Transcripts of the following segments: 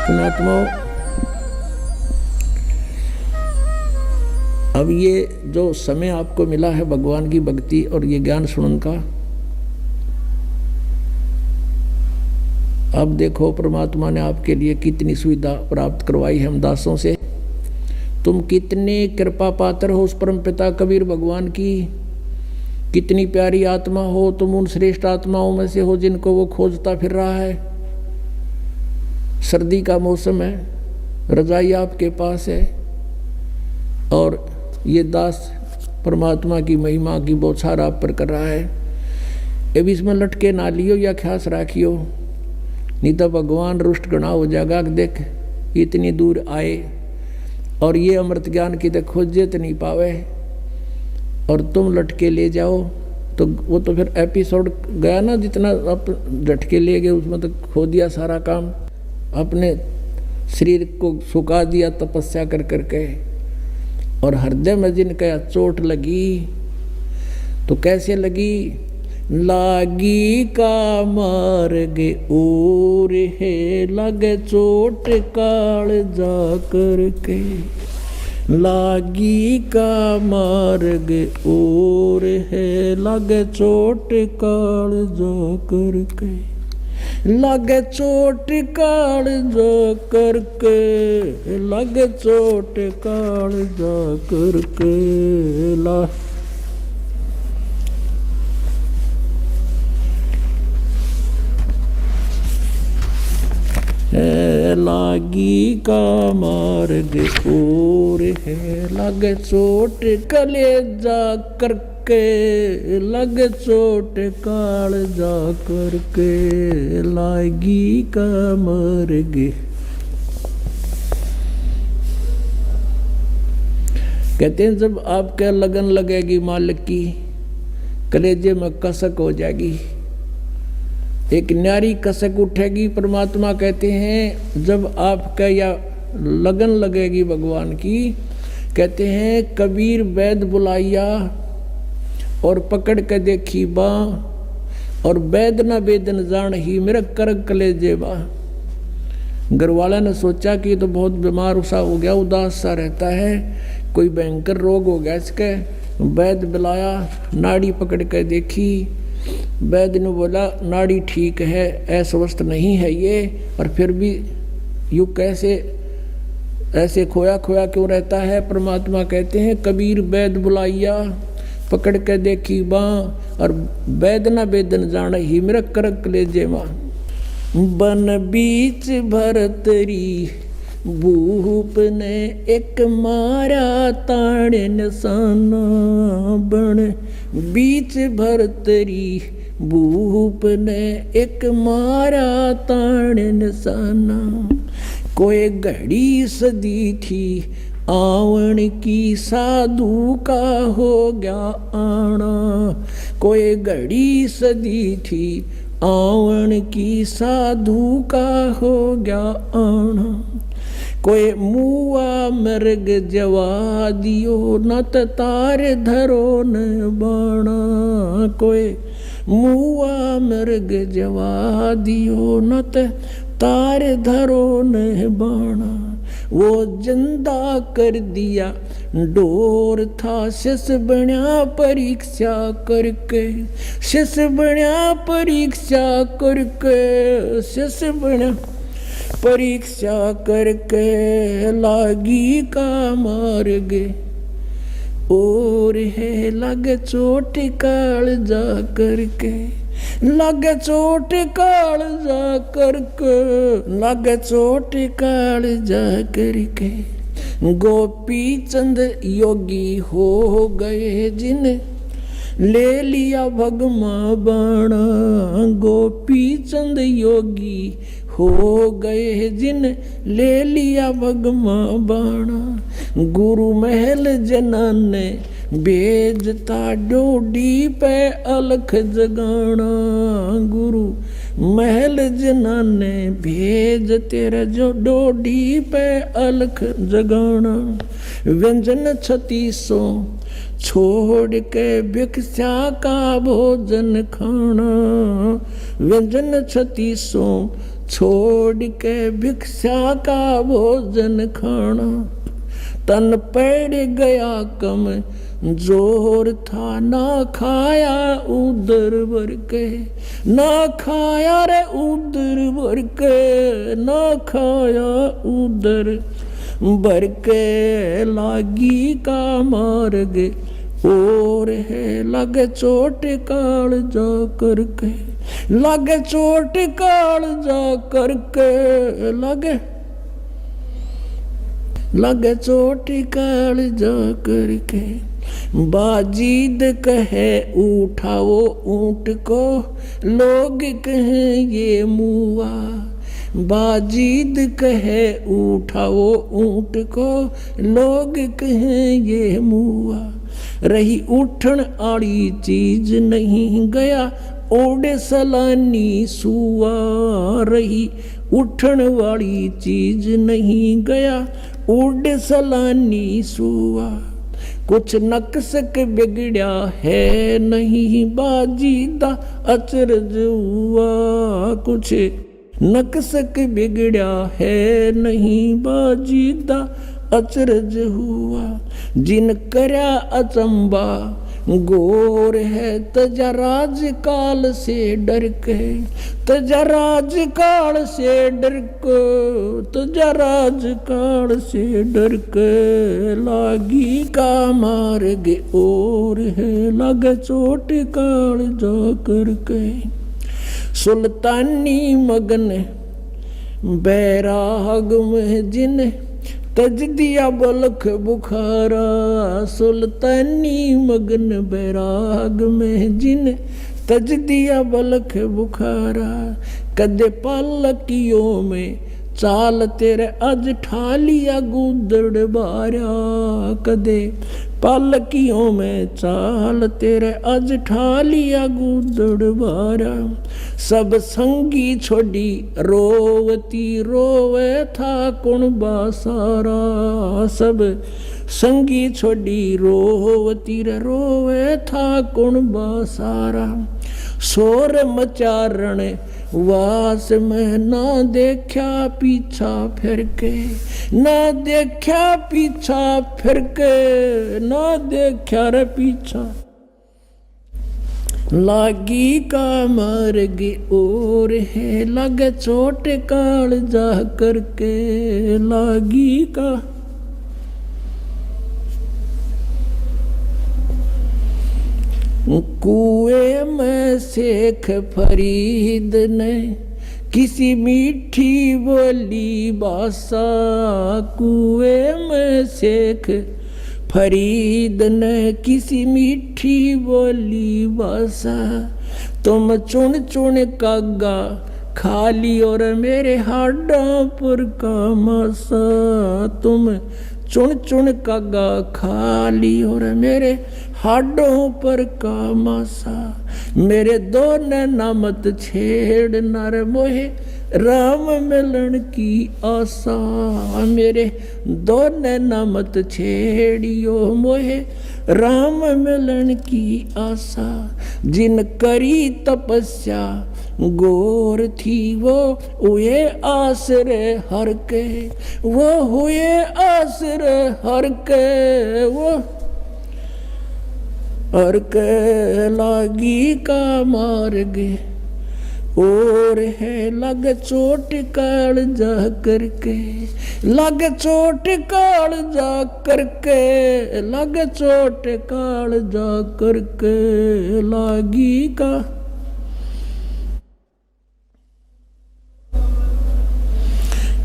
पुण्यात्माओं, अब ये जो समय आपको मिला है भगवान की भक्ति और ये ज्ञान सुनने का, अब देखो परमात्मा ने आपके लिए कितनी सुविधा प्राप्त करवाई है हम दासों से। तुम कितने कृपा पात्र हो उस परम पिता कबीर भगवान की, कितनी प्यारी आत्मा हो तुम, उन श्रेष्ठ आत्माओं में से हो जिनको वो खोजता फिर रहा है। सर्दी का मौसम है, रजाई आपके पास है और ये दास परमात्मा की महिमा की बौछार आप पर कर रहा है। अब इसमें लटके ना लियो या ख्यास राखियो, नहीं तो भगवान रुष्ट गणा हो जाएगा। देख इतनी दूर आए और ये अमृत ज्ञान की तो खोजे तो नहीं पावे और तुम लटके ले जाओ, तो वो तो फिर एपिसोड गया ना। जितना आप झटके ले गए उसमें तो खो दिया सारा काम, अपने शरीर को सुखा दिया तपस्या कर करके। और हृदय में जिनका चोट लगी तो कैसे लगी? लागी का मार्ग और है लगे चोट काल जा करके, लागी का मार्ग और है लगे चोट काल जा करके, लगे चोट काल जा करके, लगे चोट काल जा करके। लागी का मार्ग और है लगे चोट कले जा करके, लगे चोट काल जा करके, लागी का मार्ग। कहते हैं जब आपके लगन लगेगी मालिक की, कलेजे में कसक हो जाएगी, एक न्यारी कसक उठेगी। परमात्मा कहते हैं जब आपका या लगन लगेगी भगवान की, कहते हैं कबीर वैद बुलाइया और पकड़ के देखी बा, और वैद न वेदन जान ही मेरा करक कलेजे बा। घर वाला ने सोचा कि तो बहुत बीमार सा हो गया, उदास सा रहता है, कोई भयंकर रोग हो गया इसके। वैद बुलाया, नाड़ी पकड़ के देखी, वैद्य ने बोला नाड़ी ठीक है, अस्वस्थ नहीं है ये, और फिर भी यूँ कैसे ऐसे खोया खोया क्यों रहता है? परमात्मा कहते हैं कबीर वैद्य बुलाइया पकड़ के देखी बाँ, और वैद्य न वेदन जान ही मेरा करक ले जेवा। बन बीच भरतरी भूप ने एक मारा ताड़ निशाना, बन बीच भरतरी भूप ने एक मारा ताड़ निशाना। कोई घड़ी सदी थी आवन की साधु का हो गया आना, कोई घड़ी सदी थी आवन की साधु का हो गया आना। कोई मुआ मृग जवा दियो नत तार धरो न बाणा, कोई मुआ मृग जवा दियो नत तार धरो न बाणा। वो जिंदा कर दिया डोर था शिष बन्या परीक्षा करके, शिष बन्या परीक्षा करके, शिष बन्या परीक्षा करके, लागी का मार्ग और है लगे चोट काल जा करके, लगे चोट काल जा करके, लगे चोट काल जा करके। गोपी चंद योगी हो गए जिन ले लिया भगमा बाणा, गोपी चंद योगी हो गए जिन ले लिया भगमा बाणा। गुरु महल जनान ने भेजता डोडी पे अलख जगाना, गुरु महल जनान ने भेज तेरा जो डोडी पे अलख जगाना। व्यंजन 3600 छोड़ के भिक्षा का भोजन खाना, व्यंजन 36 छोड़ के भिक्षा का भोजन खाना। तन पड़ गया कम जोर था, ना खाया उदर भर के, ना खाया रे उदर भर के, ना खाया उदर भर के। लागी का मार्ग और है, लगे चोट काल जा करके, लगे चोट काल जा करके, लगे चोट काल जा करके। बाजीद कहे उठाओ ऊंट को, लोग कहें ये मुआ। बाजीद कहे उठाओ ऊंट को, लोग कहें ये मुआ। रही उठन आड़ी चीज नहीं गया, ओढ़े सलानी सुआ। रही उठन वाली चीज नहीं गया, ओढ़े सलानी सुआ। कुछ नक्सक बिगड़या है नहीं, बाजीदा अचरज हुआ। कुछ नक्सक बिगड़या है नहीं, बाजीदा अचरज हुआ। जिन करया अचंबा गोर है, तजा राज काल से डर के, तजा राज काल से डर के, तजा राज काल से डर के। लागी का मार्ग और है, लगे चोट काल जा करके। सुल्तानी मगन बैराग में जिन तज दिया बलख बुखारा। सुल्तानी मगन बैराग में जिन तज दिया बलख बुखारा। कदे पालकियों में चाल तेरे अज ठालिया गुदड़ बारा। कदे पालकियों में चाल तेरे अज ठालिया गुदड़ बारा। सब संगी छोड़ी रोवती रोवे था कुण बासारा। सब संगी छोड़ी रोवती रोवे था कुण बासारा। शोर मचारण वास में ना देखा पीछा फिर के, ना देखा पीछा फिर के, ना देखा रे पीछा। लागी का मार्ग और है, लगे चोट काल जा करके। लागी का कुएं में शेख फरीद ने किसी मीठी बोली बासा। कुएं में शेख फरीद ने किसी मीठी बोली बासा। तुम चुन चुन कागा खाली और मेरे हाडों पर का मासा। तुम चुन चुन कागा खाली और मेरे हाडों पर का मासा। मेरे दो नैना मत छेड़ नर मोहे राम मिलन की आशा। मेरे दो नैना मत छेड़ियो मोहे राम मिलन की आशा। जिन करी तपस्या गोर थी वो हुए आसरे हर के। वो हुए आसरे हर के। वो हर के लागी का मार्ग और है, लग चोट काल जा करके। लग चोट काल जा करके। लग चोट काल जा करके। लागी का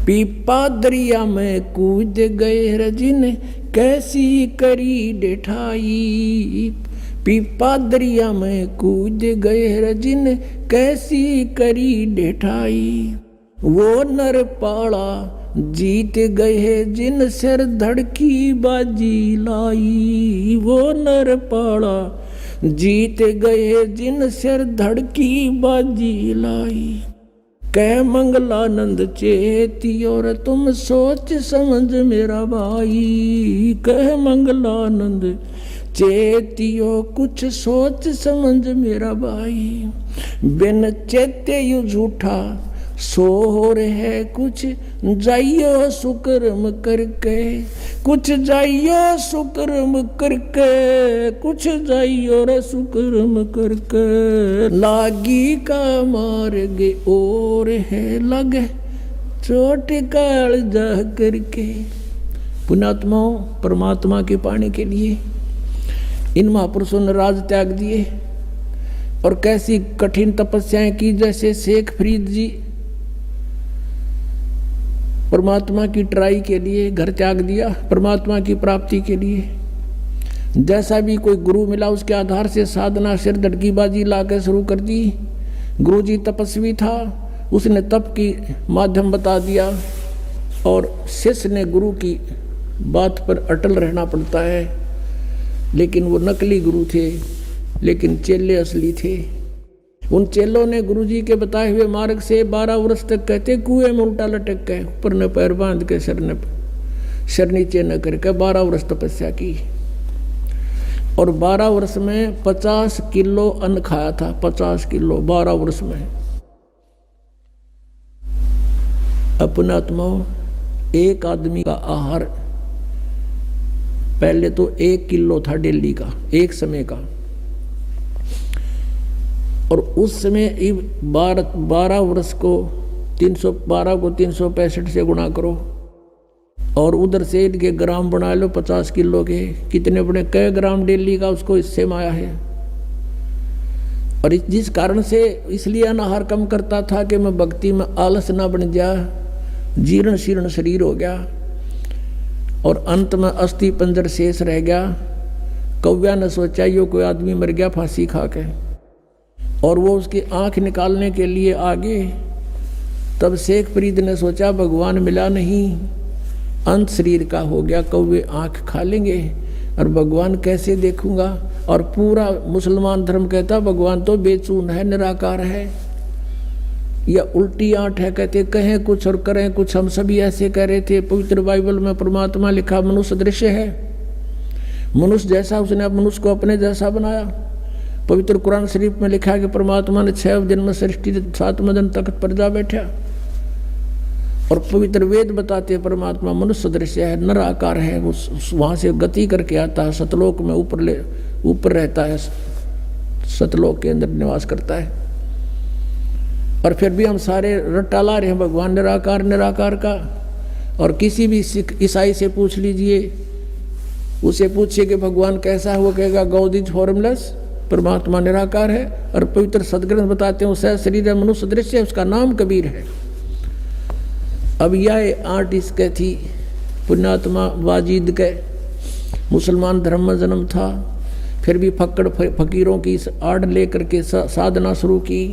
पीपा दरिया में कूद गए रजिन कैसी करी डिठाई। पीपा दरिया में कूद गए रजिन कैसी करी डिठाई। वो नर पाड़ा जीत गए जिन सिर धड़की बाजी लाई। वो नर पाड़ा जीत गए जिन सिर धड़की बाजी लाई। कह मंगलानंद चेती और तुम सोच समझ मेरा भाई। कह मंगलानंद चेतियो कुछ सोच समझ मेरा भाई, बिन चेते यू झूठा सोर है कुछ जाइयो सुकर्म करके, कुछ जाइयो सुकर्म करके, कुछ जाइयो रे सुकर्म करके, लागी का मार्ग और है लगे चोट काल जा करके। पुण्यात्माओं, परमात्मा के पाने के लिए इन महापुरुषों ने राज त्याग दिए और कैसी कठिन तपस्याएं की। जैसे शेख फरीद जी परमात्मा की ट्राई के लिए घर त्याग दिया, परमात्मा की प्राप्ति के लिए। जैसा भी कोई गुरु मिला उसके आधार से साधना सिर धड़कीबाजी ला के शुरू कर दी। गुरु जी तपस्वी था, उसने तप की माध्यम बता दिया और शिष्य ने गुरु की बात पर अटल रहना पड़ता है। लेकिन वो नकली गुरु थे, लेकिन चेले असली थे। उन चेलों ने गुरुजी के बताए हुए मार्ग से 12 वर्ष तक कहते कुएं में उल्टा लटक गए, ऊपर न पैर बांध के सिर नीचे न करके 12 वर्ष तपस्या की। और 12 वर्ष में 50 किलो अन्न खाया था, 50 किलो 12 वर्ष में। अपने आत्माओं, एक आदमी का आहार पहले तो 1 किलो था डेली का, एक समय का। और उस समय 12 वर्ष को 312 को 365 से गुणा करो और उधर से इनके ग्राम बना लो 50 किलो के, कितने बड़े कई ग्राम डेली का उसको इससे माया है। और जिस कारण से इसलिए अनाहार कम करता था कि मैं भक्ति में आलस ना बन जा, जीर्ण शीर्ण शरीर हो गया और अंत में अस्थि पंजर शेष रह गया। कौव्या ने सोचा यो कोई आदमी मर गया फांसी खा के, और वो उसकी आंख निकालने के लिए आगे। तब शेख फरीद ने सोचा भगवान मिला नहीं, अंत शरीर का हो गया, कौवे आंख खा लेंगे और भगवान कैसे देखूंगा। और पूरा मुसलमान धर्म कहता भगवान तो बेचून है, निराकार है, या उल्टी आंट है। कहते कहें कुछ और करें कुछ, हम सभी ऐसे कह रहे थे। पवित्र बाइबल में परमात्मा लिखा मनुष्य दृश्य है, मनुष्य जैसा उसने मनुष्य को अपने जैसा बनाया। पवित्र कुरान शरीफ में लिखा है कि परमात्मा ने 6 दिन में सृष्टि 7वें दिन तख्त पर जा बैठा। और पवित्र वेद बताते हैं परमात्मा मनुष्य दृश्य है, निराकार है, वहां से गति करके आता है, सतलोक में ऊपर रहता है, सतलोक के अंदर निवास करता है। और फिर भी हम सारे रट्टा ला रहे हैं भगवान निराकार निराकार का। और किसी भी सिख ईसाई से पूछ लीजिए, उसे पूछिए कि भगवान कैसा है, वो कहेगा गॉड इज फॉर्मलेस, परमात्मा निराकार है। और पवित्र सदग्रंथ बताते हैं उसका शरीर है, मनुष्य दृश्य है, उसका नाम कबीर है। अब यह आंट इसके थी पुण्यात्मा वाजिद के, मुसलमान धर्म में जन्म था, फिर भी फक्कड़ फकीरों की आड़ लेकर के साधना शुरू की।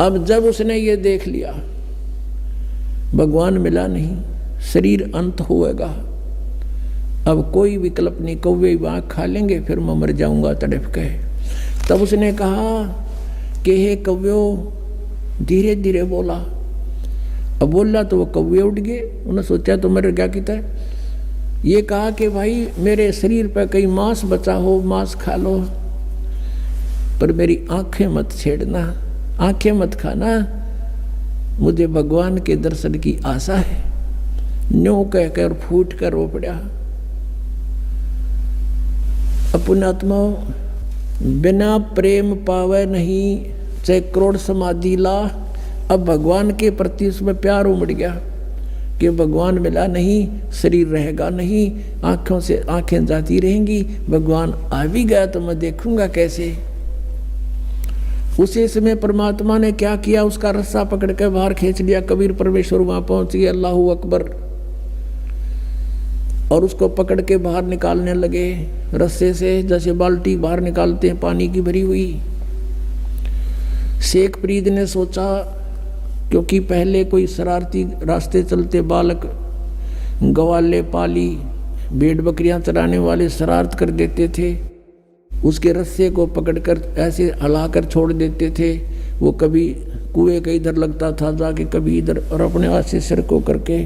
अब जब उसने ये देख लिया भगवान मिला नहीं, शरीर अंत होएगा, अब कोई विकल्प नहीं, कौवे आँख खा लेंगे, फिर मैं मर जाऊंगा तड़प के। तब उसने कहा कि हे कौव्यो, धीरे धीरे बोला। अब बोला तो वो कौवे उठ गए, उन्होंने सोचा तो मेरे क्या कहता है। ये कहा कि भाई मेरे शरीर पर कहीं मांस बचा हो, मांस खा लो, पर मेरी आंखें मत छेड़ना, आंखें मत खाना, मुझे भगवान के दर्शन की आशा है। न्यों कहकर फूट कर रो पड़ा। पुण्यात्मा, बिना प्रेम पावे नहीं, चाहे करोड़ समाधि ला। अब भगवान के प्रति उसमें प्यार उमड़ गया कि भगवान मिला नहीं, शरीर रहेगा नहीं, आंखों से आंखें जाती रहेंगी, भगवान आ भी गया तो मैं देखूंगा कैसे। उसी समय परमात्मा ने क्या किया, उसका रस्सा पकड़ के बाहर खींच लिया। कबीर परमेश्वर वहां पहुंच गए, अल्लाहू अकबर, और उसको पकड़ के बाहर निकालने लगे रस्से से, जैसे बाल्टी बाहर निकालते हैं पानी की भरी हुई। शेख फरीद ने सोचा, क्योंकि पहले कोई शरारती रास्ते चलते बालक, गवाले पाली, भेड़ बकरियां चराने वाले शरारत कर देते थे, उसके रस्से को पकड़कर ऐसे हिलाकर छोड़ देते थे। वो कभी कुएं के इधर लगता था जाके, कभी इधर, और अपने हाथ से सिर को करके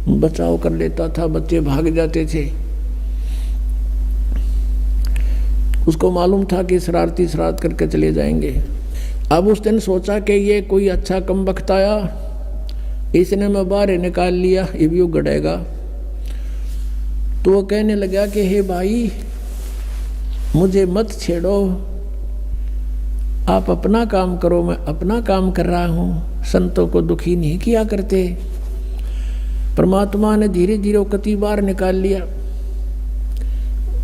बचाव कर लेता था, बच्चे भाग जाते थे। उसको मालूम था कि शरारती शरारत करके चले जाएंगे। अब उस दिन सोचा कि ये कोई अच्छा कम वक्त आया, इसने मैं बाहर निकाल लिया, ये भी उगड़ेगा। तो वो कहने लगा कि हे भाई मुझे मत छेड़ो, आप अपना काम करो, मैं अपना काम कर रहा हूँ, संतों को दुखी नहीं किया करते। परमात्मा ने धीरे धीरे कति बार निकाल लिया,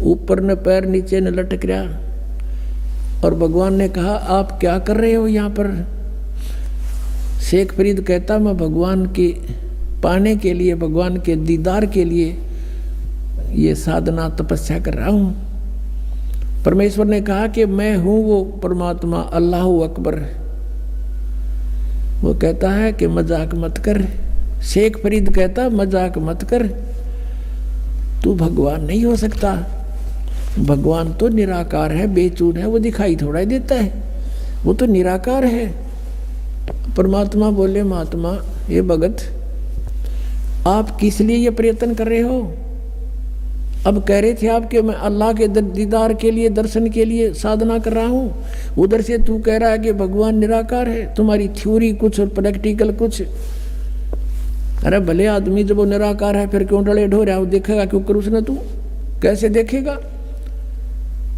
ऊपर न पैर नीचे न लटक रहा। और भगवान ने कहा आप क्या कर रहे हो यहाँ पर? शेख फरीद कहता मैं भगवान के पाने के लिए, भगवान के दीदार के लिए ये साधना तपस्या कर रहा हूँ। परमेश्वर ने कहा कि मैं हूँ वो परमात्मा, अल्लाह अकबर। वो कहता है कि मजाक मत कर। शेख फरीद कहता मजाक मत कर, तू भगवान नहीं हो सकता। भगवान तो निराकार है, बेचून है, वो दिखाई थोड़ा ही देता है, वो तो निराकार है। परमात्मा बोले महात्मा ये भगत आप किस लिए ये प्रयत्न कर रहे हो? अब कह रहे थे आप कि मैं अल्लाह के दीदार के लिए, दर्शन के लिए साधना कर रहा हूँ, उधर से तू कह रहा है कि भगवान निराकार है। तुम्हारी थ्योरी कुछ और प्रैक्टिकल कुछ। अरे भले आदमी जब वो निराकार है फिर क्यों डले ढो रहा है? वो देखेगा क्यों कर उसने? तू कैसे देखेगा?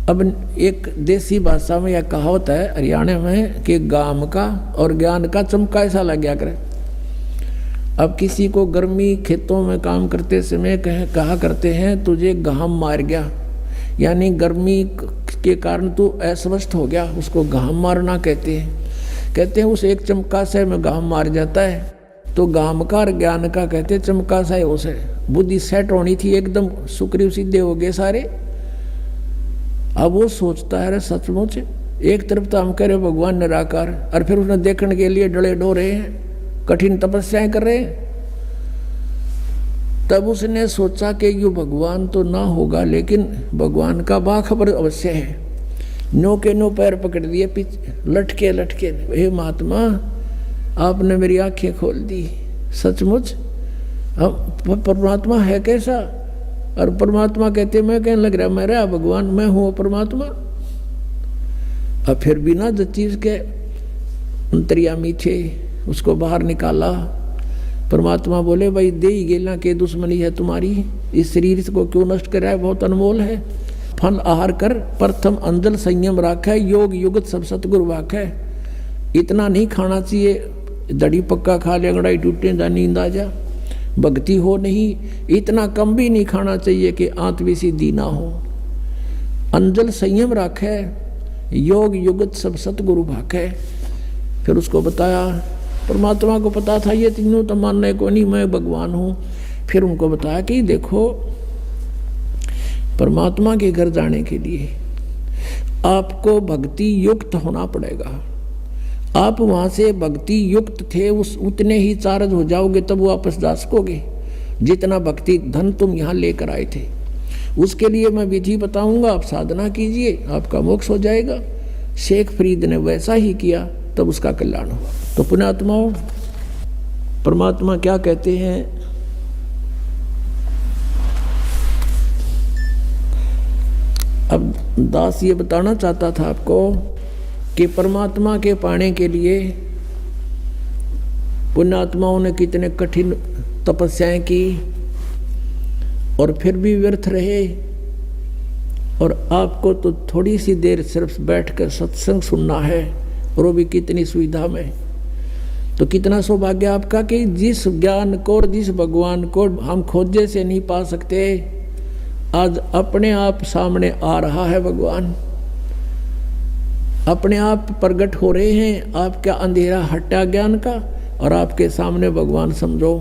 अब एक देसी भाषा में यह कहावत है हरियाणा में कि गाम का और ज्ञान का चमका ऐसा लग गया करे। अब किसी को गर्मी खेतों में काम करते समय कहा करते हैं तुझे घाम मार गया, यानी गर्मी के कारण तू अस्वस्थ हो गया, उसको घाम मारना कहते हैं। उस एक चमका से में घाम मार जाता है। तो घाम का और ज्ञान का कहते चमका सा है, उसे बुद्धि सेट होनी थी, एकदम सुग्रीव सीधे हो गए सारे। अब वो सोचता है सचमुच एक तरफ तो हम कह रहे भगवान निराकार, और फिर उसने देखने के लिए डले डो रहे हैं, कठिन तपस्याएं कर रहे हैं। तब उसने सोचा कि यो भगवान तो ना होगा, लेकिन भगवान का बाखबर अवश्य है। नो के नो पैर पकड़ दिए, लटके लटके, हे महात्मा आपने मेरी आंखें खोल दी, सचमुच हम परमात्मा है कैसा? और परमात्मा कहते मैं कहने लग रहा मैं रहा भगवान, मैं हूँ परमात्मा। अब फिर बिना चीज के अंतर्यामी थे, उसको बाहर निकाला। परमात्मा बोले भाई दे ही गेला के दुश्मनी है तुम्हारी, इस शरीर को क्यों नष्ट कर रहा है, बहुत अनमोल है। फल आहार कर, प्रथम अंजल संयम राख है, योग युगत सब सतगुरु वाक है। इतना नहीं खाना चाहिए, दड़ी पक्का खा ले अंगड़ाई टूटे जा नींद आ जा, भक्ति हो नहीं। इतना कम भी नहीं खाना चाहिए कि आंतवी सीधी ना हो। अंजल संयम राखे, योग युगत सब सतगुरु भाखे। फिर उसको बताया, परमात्मा को पता था ये तीनों तो मानने को नहीं, मैं भगवान हूँ। फिर उनको बताया कि देखो परमात्मा के घर जाने के लिए आपको भक्ति युक्त होना पड़ेगा। आप वहाँ से भक्ति युक्त थे, उस उतने ही चार्ज हो जाओगे तब वापस जा सकोगे, जितना भक्ति धन तुम यहाँ लेकर आए थे। उसके लिए मैं विधि बताऊंगा, आप साधना कीजिए, आपका मोक्ष हो जाएगा। शेख फरीद ने वैसा ही किया, तब उसका कल्याण हुआ। तो पुण्यात्माओं, परमात्मा क्या कहते हैं? अब दास ये बताना चाहता था आपको कि परमात्मा के पाने के लिए पुण्यात्माओं ने कितने कठिन तपस्याएं की और फिर भी व्यर्थ रहे। और आपको तो थोड़ी सी देर सिर्फ बैठकर सत्संग सुनना है, और वो भी कितनी सुविधा में। तो कितना सौभाग्य आपका कि जिस ज्ञान को और जिस भगवान को हम खोजे से नहीं पा सकते, आज अपने आप सामने आ रहा है भगवान, अपने आप प्रकट हो रहे हैं। आपका अंधेरा हटा ज्ञान का, और आपके सामने भगवान समझो